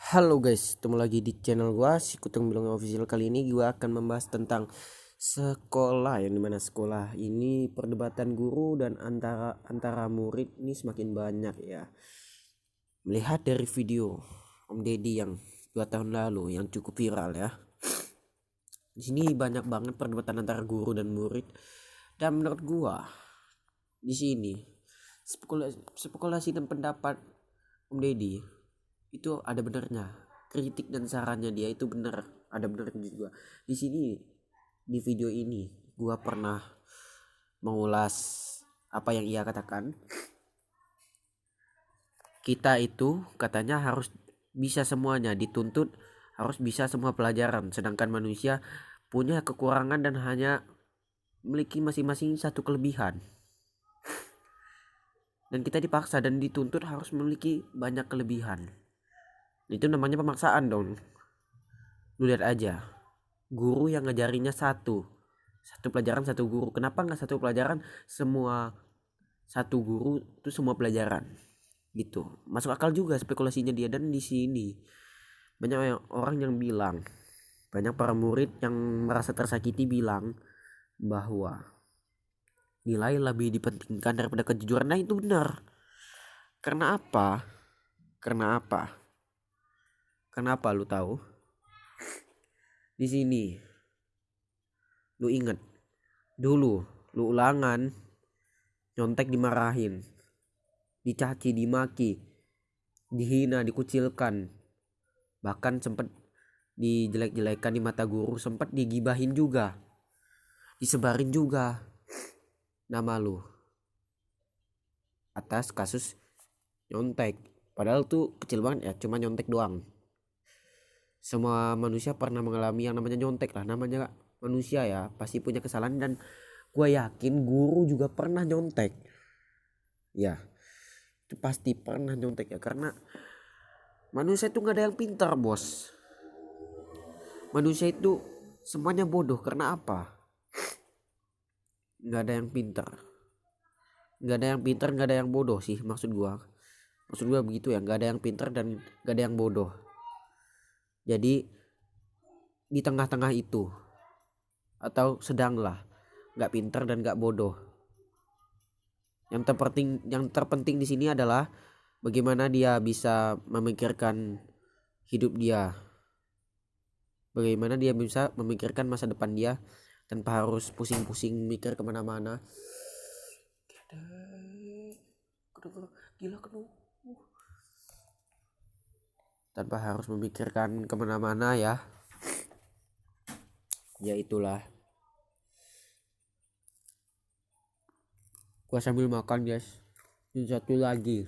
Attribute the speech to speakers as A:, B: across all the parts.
A: Halo guys, ketemu lagi di channel gua Sikuteng Bilang Official. Kali ini gua akan membahas tentang sekolah, yang dimana sekolah ini perdebatan guru dan antara murid ini semakin banyak ya. Melihat dari video Om Deddy yang 2 tahun lalu yang cukup viral ya. Di sini banyak banget perdebatan antara guru dan murid, dan menurut gua di sini spekulasi dan pendapat Om Deddy itu ada benernya. Kritik dan sarannya dia itu benar, ada benernya juga. Di sini di video ini gua pernah mengulas apa yang ia katakan. Kita itu katanya harus bisa semuanya, dituntut harus bisa semua pelajaran, sedangkan manusia punya kekurangan dan hanya memiliki masing-masing satu kelebihan. Dan kita dipaksa dan dituntut harus memiliki banyak kelebihan. Itu namanya pemaksaan dong. Lu lihat aja, guru yang ngajarinnya satu pelajaran satu guru. Kenapa nggak satu pelajaran semua, satu guru itu semua pelajaran gitu? Masuk akal juga spekulasinya dia. Dan di sini banyak orang yang bilang, banyak para murid yang merasa tersakiti bilang bahwa nilai lebih dipentingkan daripada kejujuran. Nah itu benar. Karena apa? Kenapa lu tahu? Di sini lu inget dulu, lu ulangan nyontek dimarahin, dicaci, dimaki, dihina, dikucilkan, bahkan sempat dijelek-jelekan di mata guru, sempat digibahin juga, disebarin juga nama lu atas kasus nyontek. Padahal tuh kecil banget ya, cuma nyontek doang. Semua manusia pernah mengalami yang namanya nyontek lah, namanya manusia ya, pasti punya kesalahan. Dan gue yakin guru juga pernah nyontek ya, itu pasti pernah nyontek ya, karena manusia itu gak ada yang pintar bos. Manusia itu semuanya bodoh. Karena apa? Gak ada yang pintar, gak ada yang bodoh sih, maksud gua begitu ya. Gak ada yang pintar dan gak ada yang bodoh. Jadi di tengah-tengah itu, atau sedanglah, gak pintar dan gak bodoh. Yang terpenting di sini adalah bagaimana dia bisa memikirkan hidup dia, bagaimana dia bisa memikirkan masa depan dia tanpa harus pusing-pusing mikir kemana-mana. Gila tanpa harus memikirkan kemana-mana ya. Ya itulah. Gua sambil makan guys. Ini satu lagi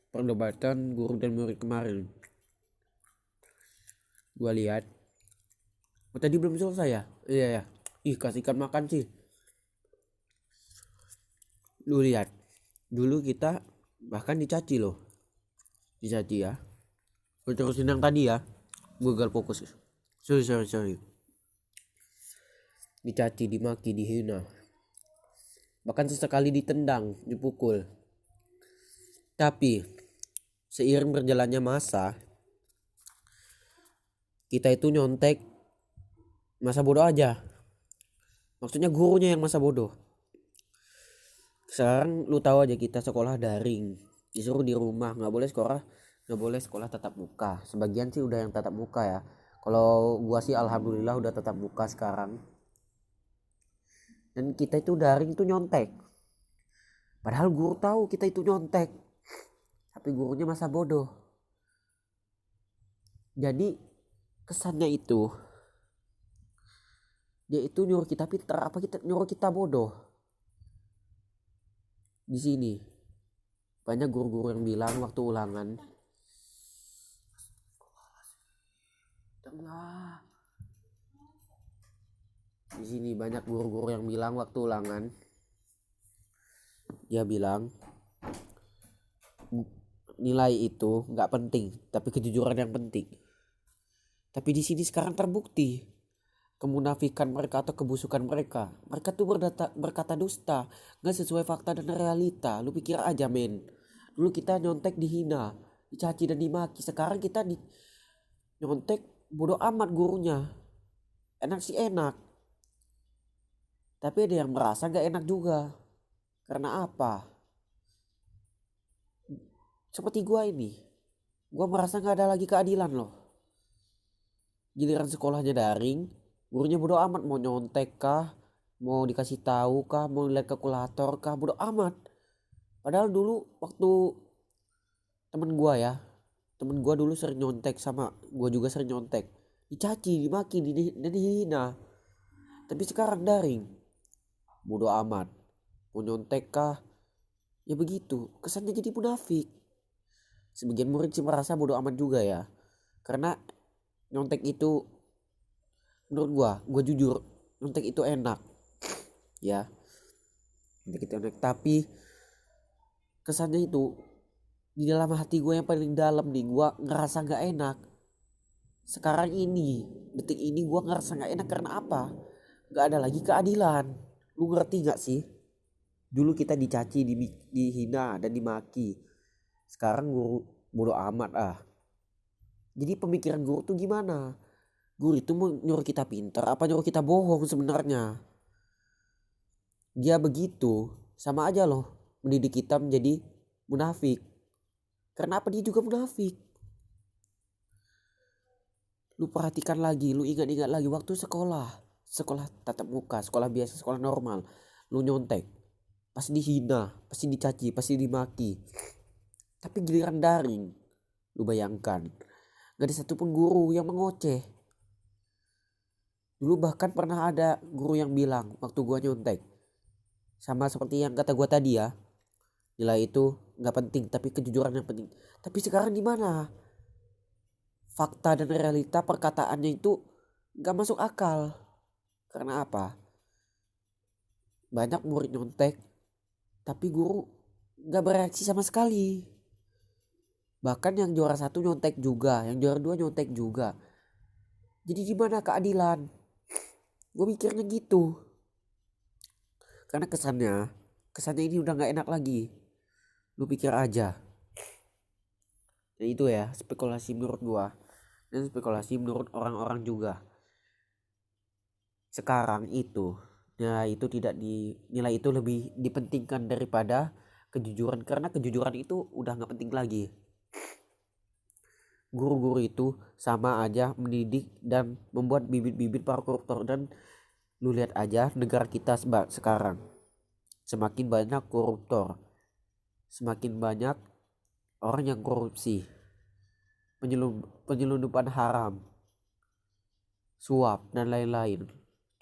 A: perdebatan guru dan murid kemarin. Gua lihat, tadi belum selesai ya. Iya ya. Kasih ikan makan sih. Lu lihat, dulu kita bahkan dicaci loh. Dicaci ya. Gue terusin yang tadi ya. Gue gagal fokus. Sorry. Dicaci, dimaki, dihina. Bahkan sesekali ditendang, dipukul. Tapi seiring berjalannya masa, kita itu nyontek masa bodoh aja. Maksudnya gurunya yang masa bodoh. Sekarang lu tahu aja, kita sekolah daring, disuruh di rumah, nggak boleh sekolah tatap muka. Sebagian sih udah yang tatap muka ya. Kalau gua sih alhamdulillah udah tatap muka sekarang. Dan kita itu daring tuh nyontek. Padahal guru tahu kita itu nyontek, tapi gurunya masa bodoh. Jadi kesannya itu dia itu nyuruh kita pintar, apa kita nyuruh kita bodoh. Di sini banyak guru-guru yang bilang waktu ulangan, di sini banyak guru-guru yang bilang waktu ulangan, dia bilang nilai itu nggak penting, tapi kejujuran yang penting. Tapi di sini sekarang terbukti kemunafikan mereka atau kebusukan mereka. Mereka tuh berkata dusta, nggak sesuai fakta dan realita. Lu pikir aja men, dulu kita nyontek dihina, dicaci dan dimaki. Sekarang kita di nyontek bodoh amat gurunya. Enak sih enak, tapi ada yang merasa gak enak juga. Karena apa? Seperti gua ini, gua merasa gak ada lagi keadilan loh. Giliran sekolahnya daring, gurunya bodoh amat, mau nyontek kah, mau dikasih tahu kah, mau lihat kalkulator kah, bodoh amat. Padahal dulu waktu temen gua ya, temen gua dulu sering nyontek, sama gua juga sering nyontek, dicaci, dimaki, dan dihina. Tapi sekarang daring, bodoh amat, mau nyontek kah, ya begitu. Kesannya jadi munafik. Sebagian murid sih merasa bodoh amat juga ya, karena nyontek itu, menurut gua jujur, nyontek itu enak ya, nyontek itu enak. Tapi kesannya itu di dalam hati gue yang paling dalam nih, gue ngerasa gak enak. Sekarang ini, detik ini gue ngerasa gak enak karena apa? Gak ada lagi keadilan. Lu ngerti gak sih? Dulu kita dicaci, dihina dan dimaki. Sekarang guru bodo amat ah. Jadi pemikiran guru tuh gimana? Guru itu mau nyuruh kita pintar apa nyuruh kita bohong sebenarnya? Dia begitu, sama aja loh mendidik kita menjadi munafik. Karena apa dia juga munafik? Lu perhatikan lagi, lu ingat-ingat lagi waktu sekolah tatap muka, sekolah biasa, sekolah normal, lu nyontek, pasti dihina, pasti dicaci, pasti dimaki. Tapi giliran daring, lu bayangkan, gak ada satupun guru yang mengoceh. Dulu bahkan pernah ada guru yang bilang waktu gua nyontek, sama seperti yang kata gua tadi ya, nilai itu gak penting tapi kejujuran yang penting. Tapi sekarang di mana? Fakta dan realita perkataannya itu gak masuk akal. Karena apa? Banyak murid nyontek, tapi guru gak bereaksi sama sekali. Bahkan yang juara 1 nyontek juga, yang juara 2 nyontek juga. Jadi gimana keadilan? Gue mikirnya gitu. Karena kesannya ini udah gak enak lagi. Lu pikir aja. Dan itu ya spekulasi menurut gue, dan spekulasi menurut orang-orang juga. Sekarang itu nilai itu lebih dipentingkan daripada kejujuran, karena kejujuran itu udah gak penting lagi. Guru-guru itu sama aja mendidik dan membuat bibit-bibit para koruptor. Dan lu lihat aja negara kita sekarang, semakin banyak koruptor, semakin banyak orang yang korupsi, penyelundupan haram, suap dan lain-lain.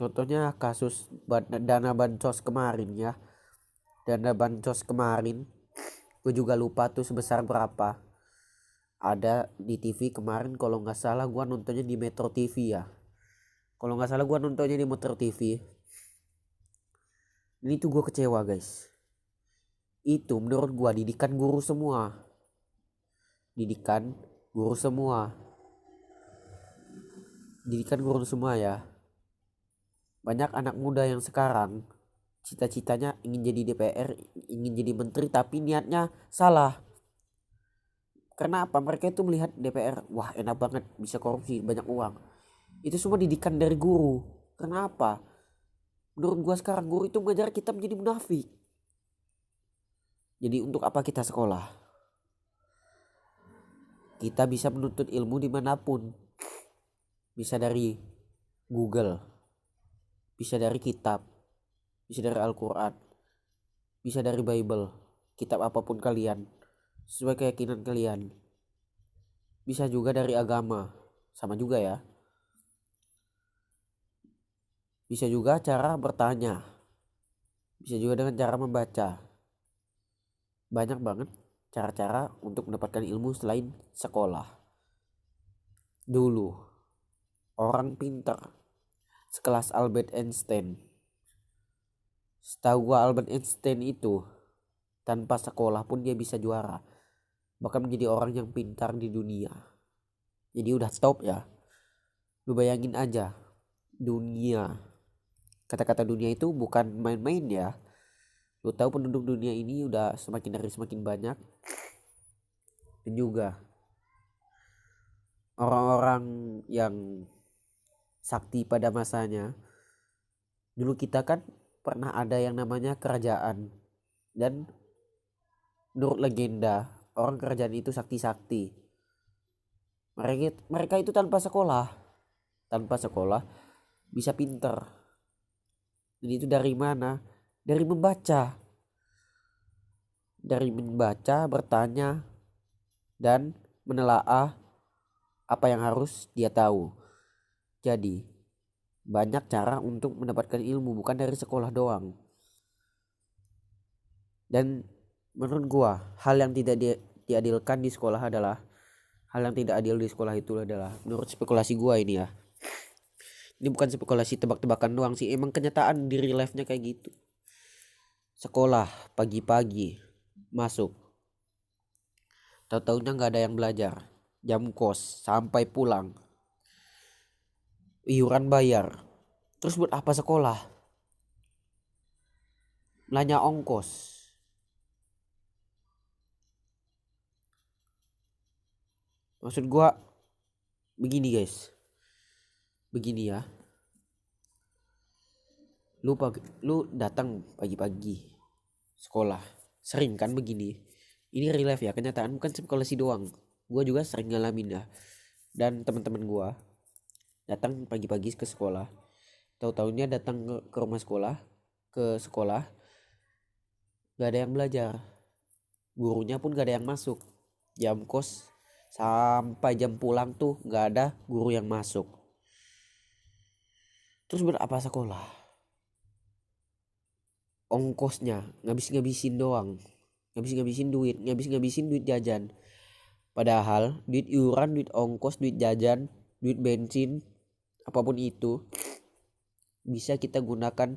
A: Contohnya kasus dana bansos kemarin ya. Dana bansos kemarin, gue juga lupa tuh sebesar berapa. Ada di TV kemarin, kalau nggak salah gue nontonnya di Metro TV ya. Ini tuh gue kecewa guys. Itu menurut gue didikan guru semua ya. Banyak anak muda yang sekarang cita-citanya ingin jadi DPR, ingin jadi menteri, tapi niatnya salah. Karena apa? Mereka itu melihat DPR, wah enak banget, bisa korupsi, banyak uang. Itu semua didikan dari guru. Karena apa? Menurut gua sekarang guru itu mengajar kita menjadi munafik. Jadi untuk apa kita sekolah? Kita bisa menuntut ilmu dimanapun. Bisa dari Google, bisa dari kitab, bisa dari Al-Quran, bisa dari Bible, kitab apapun kalian, sesuai keyakinan kalian. Bisa juga dari agama, sama juga ya. Bisa juga cara bertanya, bisa juga dengan cara membaca. Banyak banget cara-cara untuk mendapatkan ilmu selain sekolah. Dulu orang pintar sekelas Albert Einstein, setahu gua Albert Einstein itu tanpa sekolah pun dia bisa juara, bahkan menjadi orang yang pintar di dunia. Jadi udah top ya. Lu bayangin aja, dunia, kata-kata dunia itu bukan main-main ya. Lu tahu penduduk dunia ini udah semakin hari semakin banyak. Dan juga orang-orang yang sakti pada masanya, dulu kita kan pernah ada yang namanya kerajaan, dan menurut legenda orang kerajaan itu sakti-sakti. Mereka itu tanpa sekolah bisa pinter. Dan itu dari mana? Dari membaca, bertanya, dan menelaah apa yang harus dia tahu. Jadi banyak cara untuk mendapatkan ilmu, bukan dari sekolah doang. Dan menurut gua hal yang tidak diadilkan di sekolah adalah, hal yang tidak adil di sekolah itu adalah, menurut spekulasi gua ini ya, ini bukan spekulasi tebak-tebakan doang sih, emang kenyataan di real life-nya kayak gitu. Sekolah pagi-pagi masuk, tahu-taunya nggak ada yang belajar, jam kos sampai pulang, iuran bayar. Terus buat apa sekolah? Belanja ongkos. Maksud gua begini guys, begini ya, lu datang pagi-pagi sekolah, sering kan begini. Ini real life ya, kenyataan, bukan spekulasi doang. Gua juga sering ngalamin ya. Dan teman-teman gua datang pagi-pagi ke sekolah, tahu-taunya datang ke rumah sekolah, ke sekolah gak ada yang belajar, gurunya pun gak ada yang masuk, jam kos sampai jam pulang tuh gak ada guru yang masuk. Terus buat apa sekolah? Ongkosnya ngabis-ngabisin doang, ngabis-ngabisin duit jajan. Padahal duit iuran, duit ongkos, duit jajan, duit bensin, apapun itu bisa kita gunakan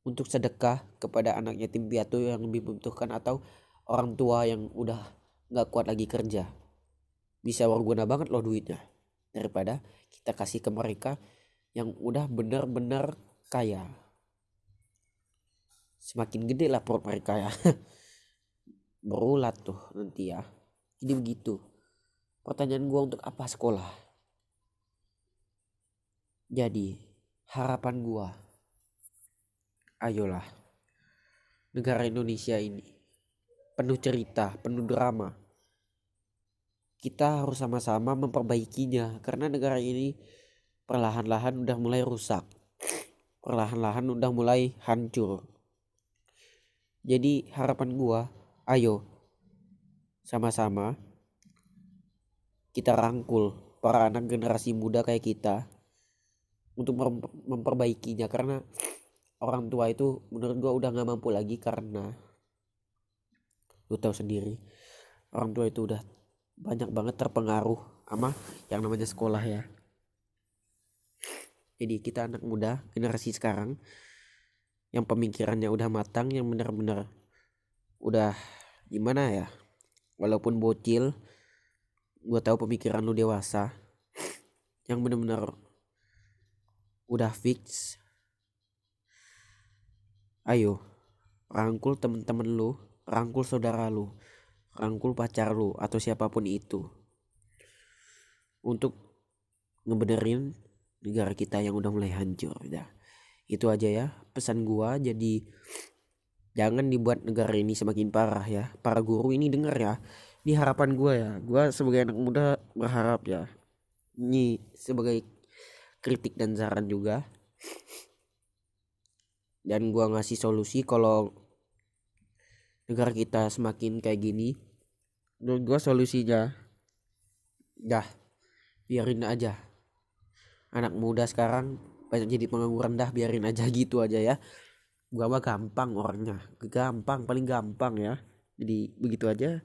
A: untuk sedekah kepada anak yatim piatu yang lebih membutuhkan, atau orang tua yang udah gak kuat lagi kerja. Bisa berguna banget loh duitnya, daripada kita kasih ke mereka yang udah bener-bener kaya. Semakin gede lah perut mereka ya. Berulat tuh nanti ya. Jadi begitu. Pertanyaan gua, untuk apa sekolah? Jadi harapan gua, ayolah, negara Indonesia ini penuh cerita, penuh drama. Kita harus sama-sama memperbaikinya, karena negara ini perlahan-lahan udah mulai rusak. Perlahan-lahan udah mulai hancur. Jadi harapan gua, ayo sama-sama kita rangkul para anak generasi muda kayak kita untuk memperbaikinya, karena orang tua itu menurut gua udah gak mampu lagi, karena lu tahu sendiri orang tua itu udah banyak banget terpengaruh sama yang namanya sekolah ya. Jadi kita anak muda generasi sekarang yang pemikirannya udah matang, yang benar-benar udah gimana ya, walaupun bocil, gue tahu pemikiran lu dewasa, yang benar-benar udah fix. Ayo rangkul temen-temen lu, rangkul saudara lu, rangkul pacar lu, atau siapapun itu, untuk ngebenerin negara kita yang udah mulai hancur. Udah, itu aja ya pesan gua. Jadi jangan dibuat negara ini semakin parah ya. Para guru ini denger ya, ini harapan gua ya. Gua sebagai anak muda berharap ya, ini sebagai kritik dan saran juga, dan gua ngasih solusi kalau negara kita semakin kayak gini. Menurut gua solusinya, dah biarin aja anak muda sekarang banyak jadi pengangguran, dah biarin aja gitu aja ya. Gua mah gampang orangnya, paling gampang ya. Jadi begitu aja.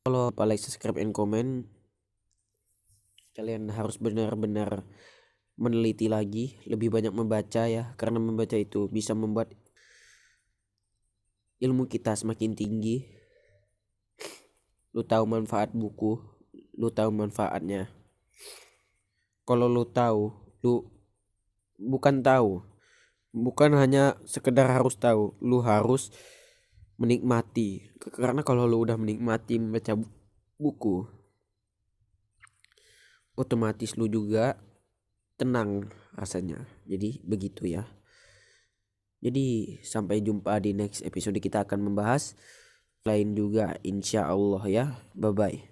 A: Kalau like, subscribe, and comment, kalian harus benar-benar meneliti lagi, lebih banyak membaca ya, karena membaca itu bisa membuat ilmu kita semakin tinggi. Lu tahu manfaat buku, lu tahu manfaatnya. Kalau lu tahu, lu bukan hanya sekedar harus tahu, lu harus menikmati. Karena kalau lu udah menikmati buku, otomatis lu juga tenang rasanya. Jadi begitu ya. Jadi sampai jumpa di next episode, kita akan membahas lain juga insya Allah ya. Bye bye.